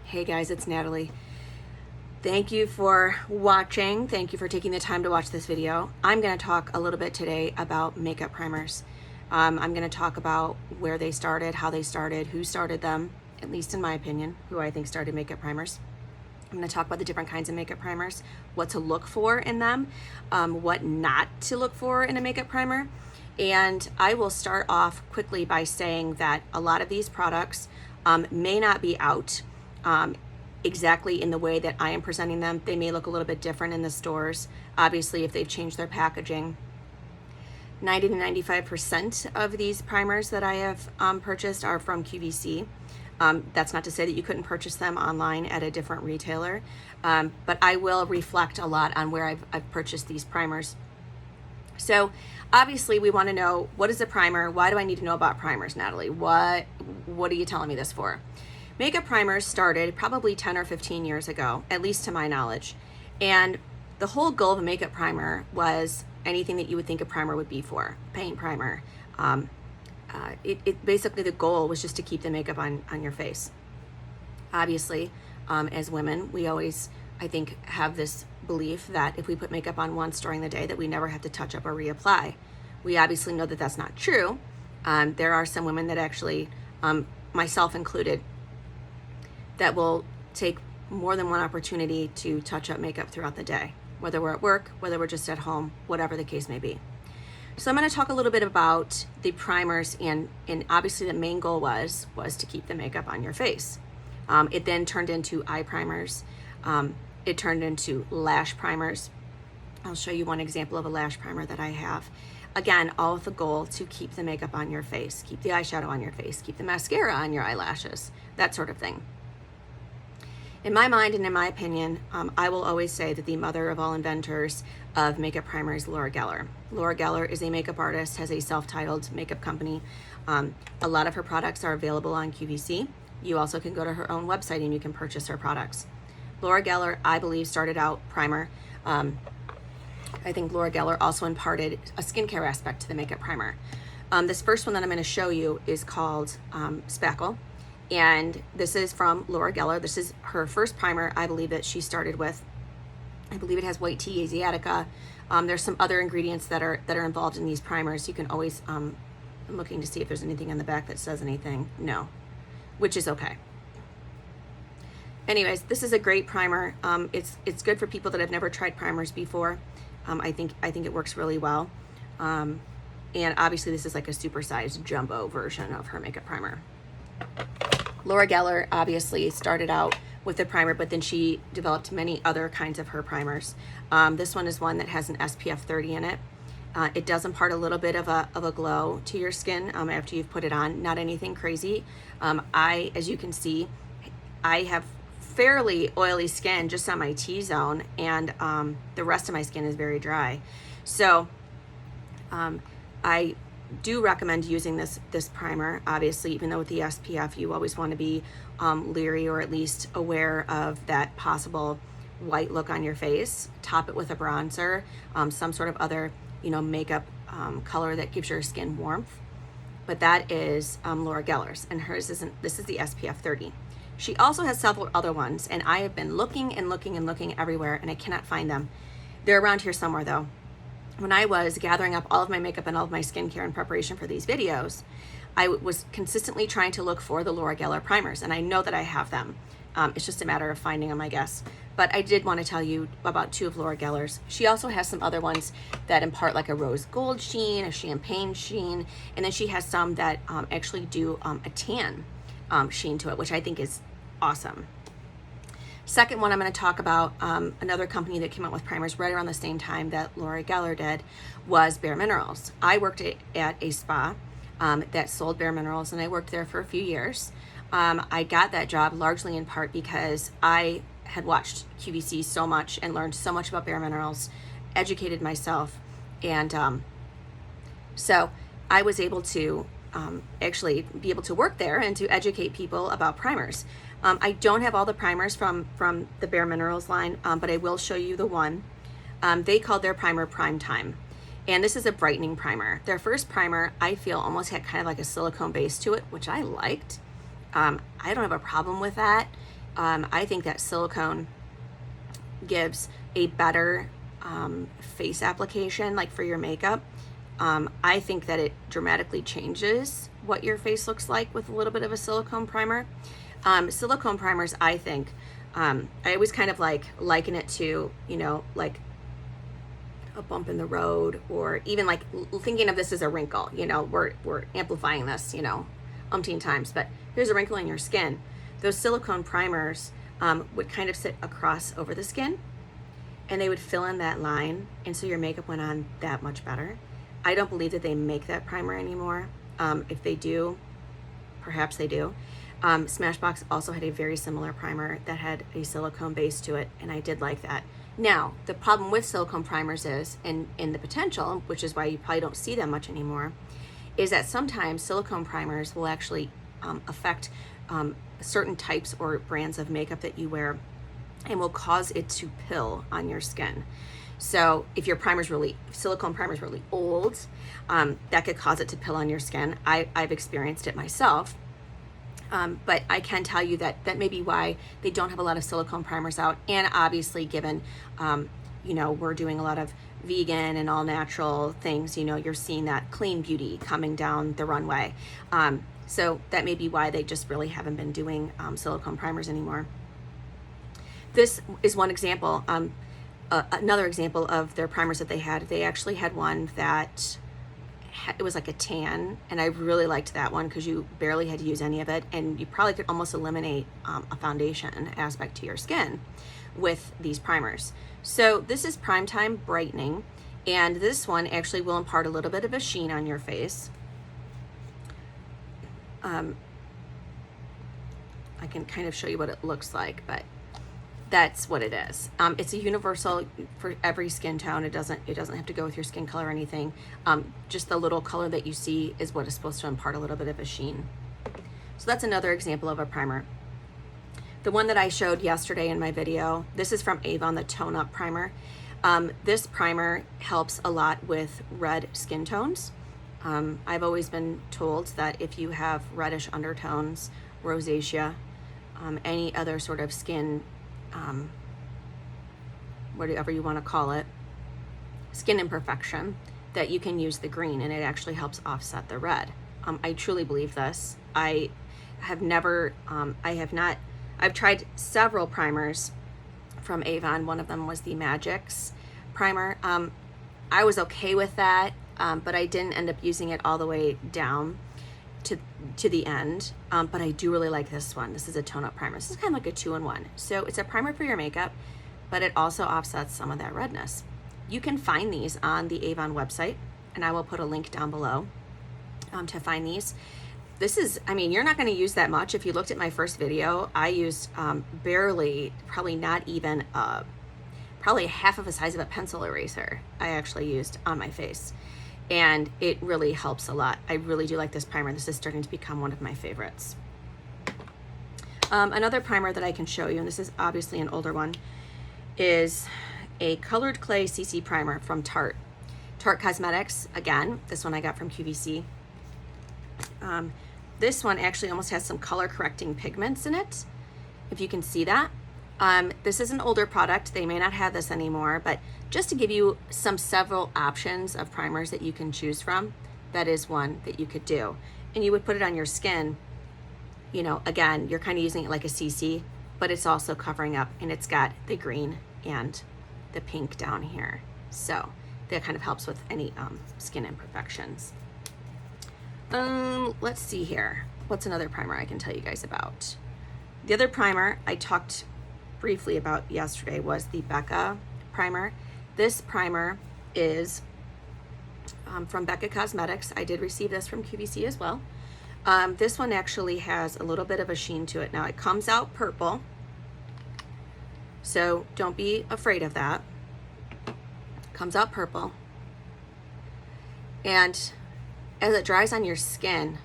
Hey guys, it's Natalie. Thank you for watching. Thank you for taking the time to watch this video. I'm going to talk a little bit today about makeup primers. I'm going to talk about where they started, how they started, who started them, at least in my opinion, who I think started makeup primers. I'm going to talk about the different kinds of makeup primers, what to look for in them, what not to look for in a makeup primer. And I will start off quickly by saying that a lot of these products may not be out exactly in the way that I am presenting them. They may look a little bit different in the stores, obviously, if they've changed their packaging. 90 to 95% of these primers that I have purchased are from QVC. That's not to say that you couldn't purchase them online at a different retailer, but I will reflect a lot on where I've purchased these primers. So obviously we want to know, what is a primer? Why do I need to know about primers, Natalie? What are you telling me this for? Makeup primers started probably 10 or 15 years ago, at least to my knowledge. And the whole goal of a makeup primer was anything that you would think a primer would be for. Paint primer. Basically the goal was just to keep the makeup on your face. Obviously, as women, we always, I think, have this belief that if we put makeup on once during the day that we never have to touch up or reapply. We obviously know that that's not true. There are some women that actually, myself included, that will take more than one opportunity to touch up makeup throughout the day, whether we're at work, whether we're just at home, whatever the case may be. So I'm going to talk a little bit about the primers, and obviously the main goal was to keep the makeup on your face. It then turned into eye primers. It turned into lash primers. I'll show you one example of a lash primer that I have. Again, all with the goal to keep the makeup on your face, keep the eyeshadow on your face, keep the mascara on your eyelashes, that sort of thing. In my mind and in my opinion, I will always say that the mother of all inventors of makeup primer is Laura Geller. Laura Geller is a makeup artist, has a self-titled makeup company. A lot of her products are available on QVC. You also can go to her own website and you can purchase her products. Laura Geller, I believe, started out primer. I think Laura Geller also imparted a skincare aspect to the makeup primer. This first one that I'm going to show you is called Spackle. And this is from Laura Geller. This is her first primer, I believe, that she started with. I believe it has white tea asiatica. There's some other ingredients that are involved in these primers. You can always, I'm looking to see if there's anything on the back that says anything. No, which is okay. Anyways, this is a great primer. It's good for people that have never tried primers before. I think it works really well. And obviously this is like a supersized jumbo version of her makeup primer. Laura Geller obviously started out with the primer, but then she developed many other kinds of her primers. This one is one that has an SPF 30 in it. It does impart a little bit of a glow to your skin after you've put it on. Not anything crazy. As you can see, I have fairly oily skin just on my T-zone, and the rest of my skin is very dry. So I do recommend using this primer. Obviously, even though with the SPF, you always want to be leery or at least aware of that possible white look on your face. Top it with a bronzer, some sort of other, makeup color that gives your skin warmth. But that is Laura Geller's, and hers isn't. This is the SPF 30. She also has several other ones, and I have been looking and looking and looking everywhere, and I cannot find them. They're around here somewhere, though. When I was gathering up all of my makeup and all of my skincare in preparation for these videos, I was consistently trying to look for the Laura Geller primers, and I know that I have them. It's just a matter of finding them, I guess. But I did want to tell you about two of Laura Geller's. She also has some other ones that impart like a rose gold sheen, a champagne sheen, and then she has some that actually do a tan sheen to it, which I think is awesome. Second one I'm going to talk about, another company that came out with primers right around the same time that Laura Geller did, was Bare Minerals. I worked at a spa that sold Bare Minerals, and I worked there for a few years. I got that job largely in part because I had watched QVC so much and learned so much about Bare Minerals, educated myself, and so I was able to actually be able to work there and to educate people about primers. I don't have all the primers from the Bare Minerals line, but I will show you the one. They called their primer Prime Time. And this is a brightening primer. Their first primer, I feel, almost had kind of like a silicone base to it, which I liked. I don't have a problem with that. I think that silicone gives a better face application, like for your makeup. I think that it dramatically changes what your face looks like with a little bit of a silicone primer. Silicone primers, I think, I always kind of like liken it to, you know, like a bump in the road, or even like thinking of this as a wrinkle. You know, we're amplifying this, you know, umpteen times, but here's a wrinkle in your skin. Those silicone primers would kind of sit across over the skin, and they would fill in that line, and so your makeup went on that much better. I don't believe that they make that primer anymore. If they do, perhaps they do. Smashbox also had a very similar primer that had a silicone base to it, and I did like that. Now, the problem with silicone primers is, and the potential, which is why you probably don't see them much anymore, is that sometimes silicone primers will actually affect certain types or brands of makeup that you wear, and will cause it to pill on your skin. So if your silicone primer is really old, that could cause it to pill on your skin. I've experienced it myself. But I can tell you that may be why they don't have a lot of silicone primers out. And obviously, given, you know, we're doing a lot of vegan and all natural things, you know, you're seeing that clean beauty coming down the runway. So that may be why they just really haven't been doing silicone primers anymore. This is one example. Another example of their primers that they had. They actually had one that it was like a tan, and I really liked that one because you barely had to use any of it, and you probably could almost eliminate a foundation aspect to your skin with these primers. So this is Primetime Brightening, and this one actually will impart a little bit of a sheen on your face. I can kind of show you what it looks like, but that's what it is. It's a universal for every skin tone. It doesn't have to go with your skin color or anything. Just the little color that you see is what is supposed to impart a little bit of a sheen. So that's another example of a primer. The one that I showed yesterday in my video, this is from Avon, the Tone Up Primer. This primer helps a lot with red skin tones. I've always been told that if you have reddish undertones, rosacea, any other sort of skin, whatever you want to call it, skin imperfection, that you can use the green, and it actually helps offset the red. I truly believe this. I've tried several primers from Avon. One of them was the Magix primer. I was okay with that, but I didn't end up using it all the way down to the end, but I do really like this one. This is a tone-up primer. This is kind of like a 2-in-1. So it's a primer for your makeup, but it also offsets some of that redness. You can find these on the Avon website, and I will put a link down below to find these. This is, I mean, you're not going to use that much. If you looked at my first video, I used barely, probably not even, probably half of the size of a pencil eraser I actually used on my face. And it really helps a lot. I really do like this primer. This is starting to become one of my favorites. Another primer that I can show you, and this is obviously an older one, is a Colored Clay CC primer from Tarte. Tarte Cosmetics, again, this one I got from QVC. This one actually almost has some color correcting pigments in it, if you can see that. This is an older product. They may not have this anymore, but just to give you several options of primers that you can choose from, that is one that you could do. And you would put it on your skin. You know, again, you're kind of using it like a CC, but it's also covering up, and it's got the green and the pink down here. So that kind of helps with any skin imperfections. Let's see here. What's another primer I can tell you guys about? The other primer I talked briefly about yesterday was the Becca primer. This primer is from Becca Cosmetics. I did receive this from QVC as well. This one actually has a little bit of a sheen to it. Now it comes out purple, so don't be afraid of that. It comes out purple, and as it dries on your skin,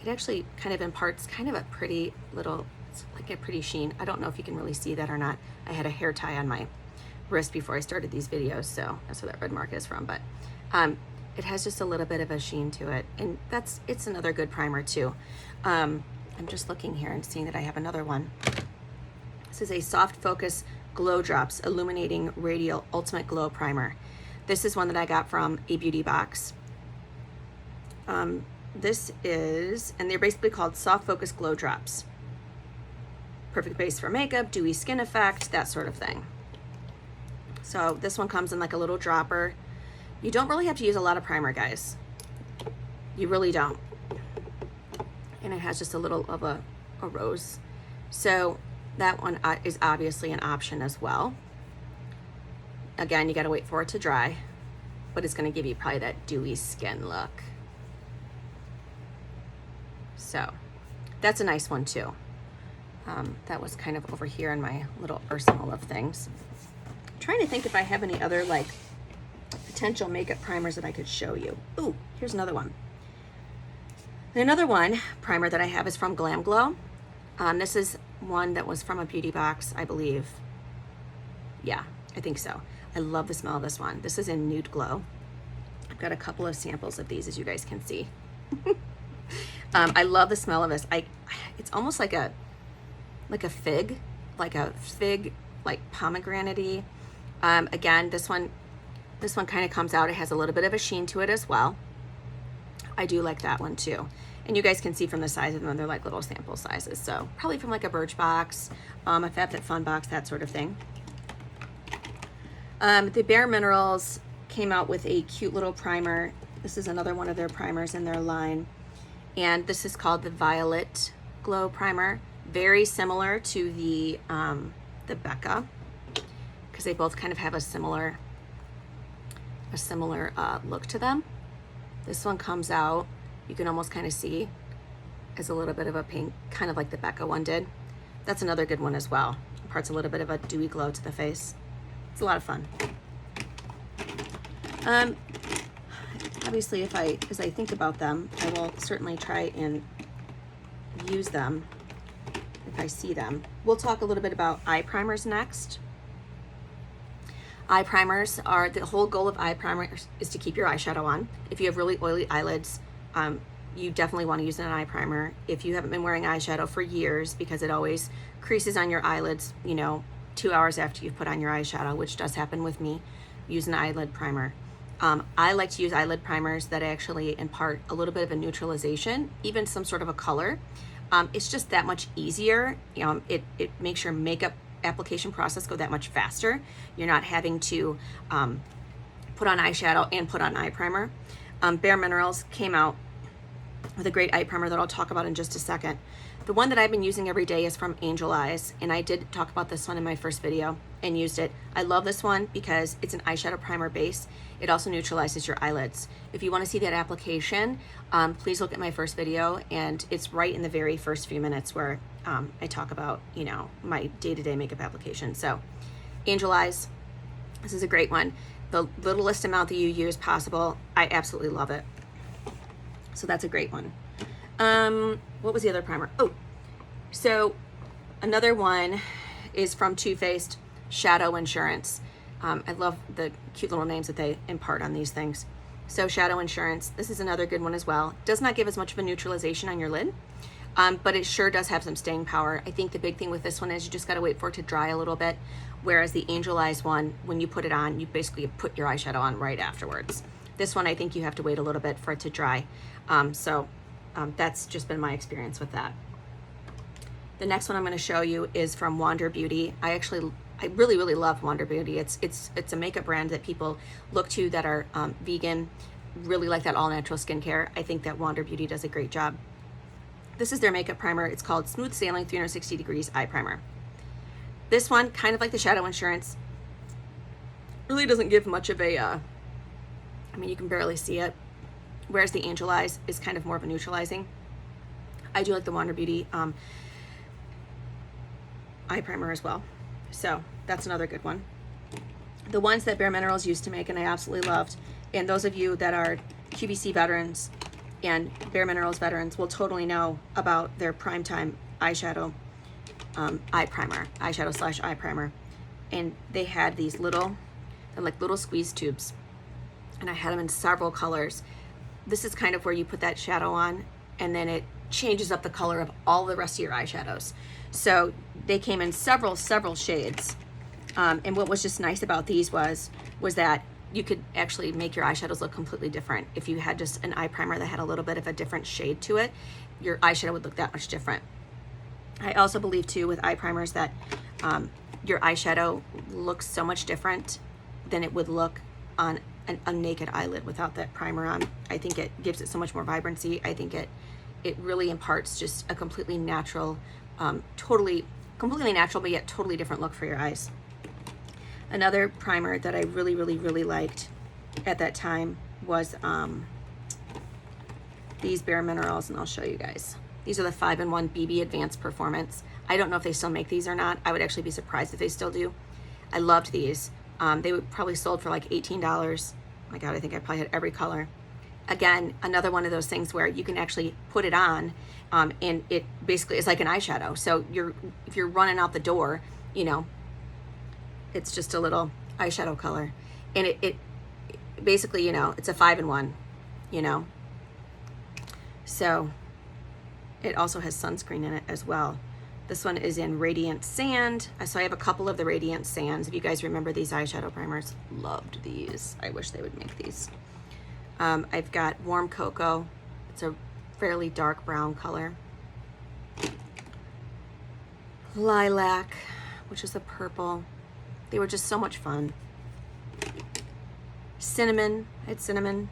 it actually kind of imparts kind of a pretty little, it's like a pretty sheen. I don't know if you can really see that or not. I had a hair tie on my wrist before I started these videos, so that's where that red mark is from. But it has just a little bit of a sheen to it, and it's another good primer too. I'm just looking here and seeing that I have another one. This is a Soft Focus Glow Drops Illuminating Radial Ultimate Glow Primer. This is one that I got from a beauty box. This is, and they're basically called Soft Focus Glow Drops. Perfect base for makeup, dewy skin effect, that sort of thing. So this one comes in like a little dropper. You don't really have to use a lot of primer, guys. You really don't. And it has just a little of a rose. So that one is obviously an option as well. Again, you gotta wait for it to dry, but it's gonna give you probably that dewy skin look. So that's a nice one too. That was kind of over here in my little arsenal of things. I'm trying to think if I have any other like potential makeup primers that I could show you. Ooh, here's another one. Another one primer that I have is from Glam Glow. This is one that was from a beauty box, I believe. Yeah, I think so. I love the smell of this one. This is in Nude Glow. I've got a couple of samples of these, as you guys can see. I love the smell of this. It's almost like a fig, like pomegranate-y. Again, this one kind of comes out. It has a little bit of a sheen to it as well. I do like that one too. And you guys can see from the size of them, they're like little sample sizes. So probably from like a Birchbox, a FabFitFun box, that sort of thing. The Bare Minerals came out with a cute little primer. This is another one of their primers in their line. And this is called the Violet Glow Primer. Very similar to the Becca, because they both kind of have a similar look to them. This one comes out, you can almost kind of see, as a little bit of a pink, kind of like the Becca one did. That's another good one as well. Imparts a little bit of a dewy glow to the face. It's a lot of fun. Obviously, as I think about them, I will certainly try and use them if I see them. We'll talk a little bit about eye primers next. Eye primers are, the whole goal of eye primers is to keep your eyeshadow on. If you have really oily eyelids, you definitely want to use an eye primer. If you haven't been wearing eyeshadow for years, because it always creases on your eyelids, 2 hours after you've put on your eyeshadow, which does happen with me, use an eyelid primer. I like to use eyelid primers that actually impart a little bit of a neutralization, even some sort of a color. It's just that much easier. It makes your makeup application process go that much faster. You're not having to put on eyeshadow and put on eye primer. Bare Minerals came out with a great eye primer that I'll talk about in just a second. The one that I've been using every day is from Angel Eyes, and I did talk about this one in my first video and used it. I love this one because it's an eyeshadow primer base. It also neutralizes your eyelids. If you want to see that application, please look at my first video, and it's right in the very first few minutes where I talk about, my day-to-day makeup application. So Angel Eyes, this is a great one. The littlest amount that you use possible, I absolutely love it. So that's a great one. What was the other primer? Oh, so another one is from Too Faced, Shadow Insurance. I love the cute little names that they impart on these things. So Shadow Insurance, this is another good one as well. Does not give as much of a neutralization on your lid, but it sure does have some staying power. I think the big thing with this one is you just gotta wait for it to dry a little bit, whereas the Angel Eyes one, when you put it on, you basically put your eyeshadow on right afterwards. This one, I think you have to wait a little bit for it to dry. That's just been my experience with that. The next one I'm going to show you is from Wander Beauty. I really, really love Wander Beauty. It's a makeup brand that people look to that are vegan, really like that all-natural skincare. I think that Wander Beauty does a great job. This is their makeup primer. It's called Smooth Sailing 360 Degrees Eye Primer. This one, kind of like the Shadow Insurance, really doesn't give much of a, you can barely see it, whereas the Angel Eyes is kind of more of a neutralizing. I do like the Wander Beauty eye primer as well. So that's another good one. The ones that Bare Minerals used to make and I absolutely loved, and those of you that are QVC veterans and Bare Minerals veterans will totally know about their Primetime eyeshadow eye primer, eyeshadow / eye primer. And they had these little squeeze tubes, and I had them in several colors. This is kind of where you put that shadow on and then it changes up the color of all the rest of your eyeshadows. So they came in several shades. And what was just nice about these was that you could actually make your eyeshadows look completely different. If you had just an eye primer that had a little bit of a different shade to it, your eyeshadow would look that much different. I also believe too with eye primers that your eyeshadow looks so much different than it would look on a naked eyelid without that primer on. I think it gives it so much more vibrancy. I think it really imparts just a completely natural, completely natural, but yet totally different look for your eyes. Another primer that I really liked at that time was these Bare Minerals, and I'll show you guys. These are the 5-in-1 BB Advanced Performance. I don't know if they still make these or not. I would actually be surprised if they still do. I loved these. They would probably sold for like $18. Oh my God, I think I probably had every color. Again, another one of those things where you can actually put it on, and it basically is like an eyeshadow. So if you're running out the door, you know, it's just a little eyeshadow color, and it basically, you know, it's a 5-in-1, you know. So it also has sunscreen in it as well. This one is in Radiant Sand. So I have a couple of the Radiant Sands. If you guys remember these eyeshadow primers, loved these. I wish they would make these. I've got Warm Cocoa. It's a fairly dark brown color. Lilac, which is a purple. They were just so much fun. Cinnamon. I had cinnamon.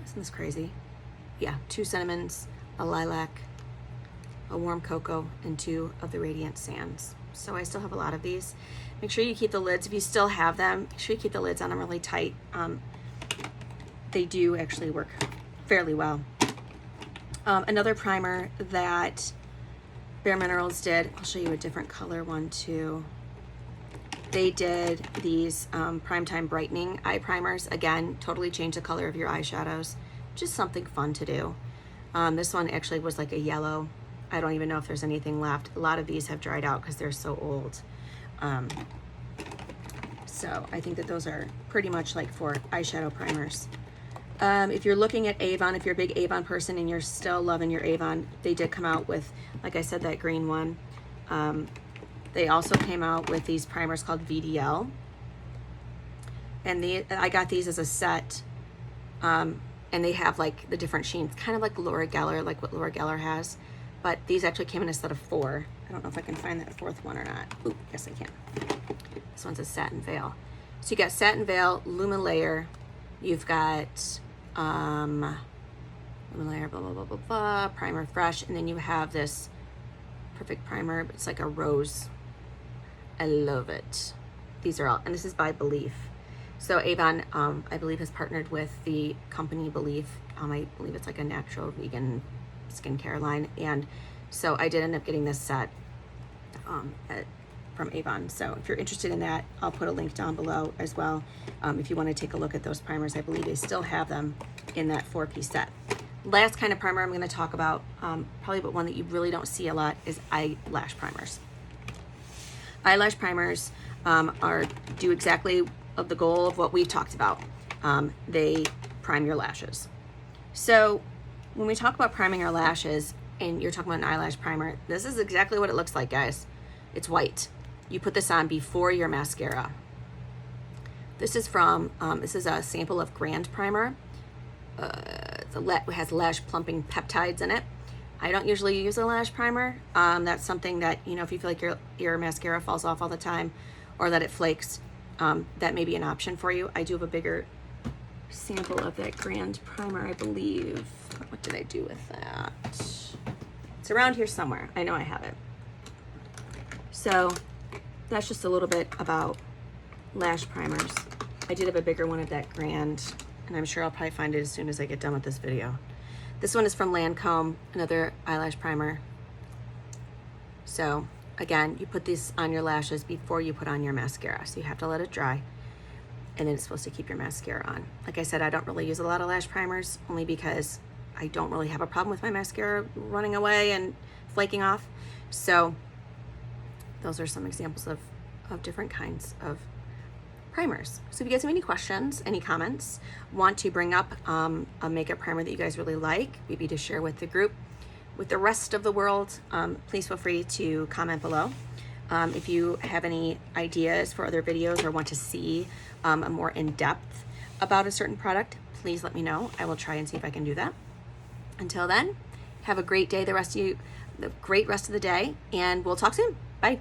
Isn't this crazy? Yeah, 2 cinnamons, a lilac, a warm cocoa, and 2 of the Radiant Sands. So I still have a lot of these. Make sure you keep the lids, if you still have them, make sure you keep the lids on them really tight. They do actually work fairly well. Another primer that Bare Minerals did, I'll show you a different color one too. They did these Primetime Brightening Eye Primers. Again, totally change the color of your eyeshadows. Just something fun to do. This one actually was like a yellow. I don't even know if there's anything left. A lot of these have dried out because they're so old. So I think that those are pretty much like for eyeshadow primers. If you're looking at Avon, if you're a big Avon person and you're still loving your Avon, they did come out with, like I said, that green one. They also came out with these primers called VDL. And I got these as a set. And they have like the different sheens, kind of like Laura Geller, like what Laura Geller has. But these actually came in a set of 4. I don't know if I can find that 4th one or not. Ooh, yes I can. This one's a Satin Veil. So you got Satin Veil, Lumen Layer. You've got Lumen Layer, blah, blah, blah, blah, blah, Primer Fresh. And then you have this Perfect Primer, but it's like a rose. I love it. These are all, and this is by Belief. So Avon, I believe, has partnered with the company Belief. I believe it's like a natural vegan skincare line. And so I did end up getting this set from Avon. So if you're interested in that, I'll put a link down below as well. If you want to take a look at those primers, I believe they still have them in that 4-piece set. Last kind of primer I'm going to talk about, probably but one that you really don't see a lot, is eyelash primers. Eyelash primers do exactly of the goal of what we've talked about. They prime your lashes. So when we talk about priming our lashes and you're talking about an eyelash primer, this is exactly what it looks like, guys. It's white. You put this on before your mascara. This is from, this is a sample of Grand Primer. It has lash plumping peptides in it. I don't usually use a lash primer. That's something that, you know, if you feel like your mascara falls off all the time or that it flakes, that may be an option for you. I do have a bigger sample of that Grand Primer, I believe. What did I do with that? It's around here somewhere. I know I have it. So that's just a little bit about lash primers. I did have a bigger one of that Grand, and I'm sure I'll probably find it as soon as I get done with this video. This one is from Lancome, another eyelash primer. So again, you put this on your lashes before you put on your mascara. So you have to let it dry, and then it's supposed to keep your mascara on. Like I said, I don't really use a lot of lash primers, only because I don't really have a problem with my mascara running away and flaking off. So those are some examples of different kinds of primers. So if you guys have any questions, any comments, want to bring up a makeup primer that you guys really like, maybe to share with the group, with the rest of the world, please feel free to comment below. If you have any ideas for other videos or want to see a more in-depth about a certain product, please let me know. I will try and see if I can do that. Until then, have a great day, the great rest of the day, and we'll talk soon. Bye.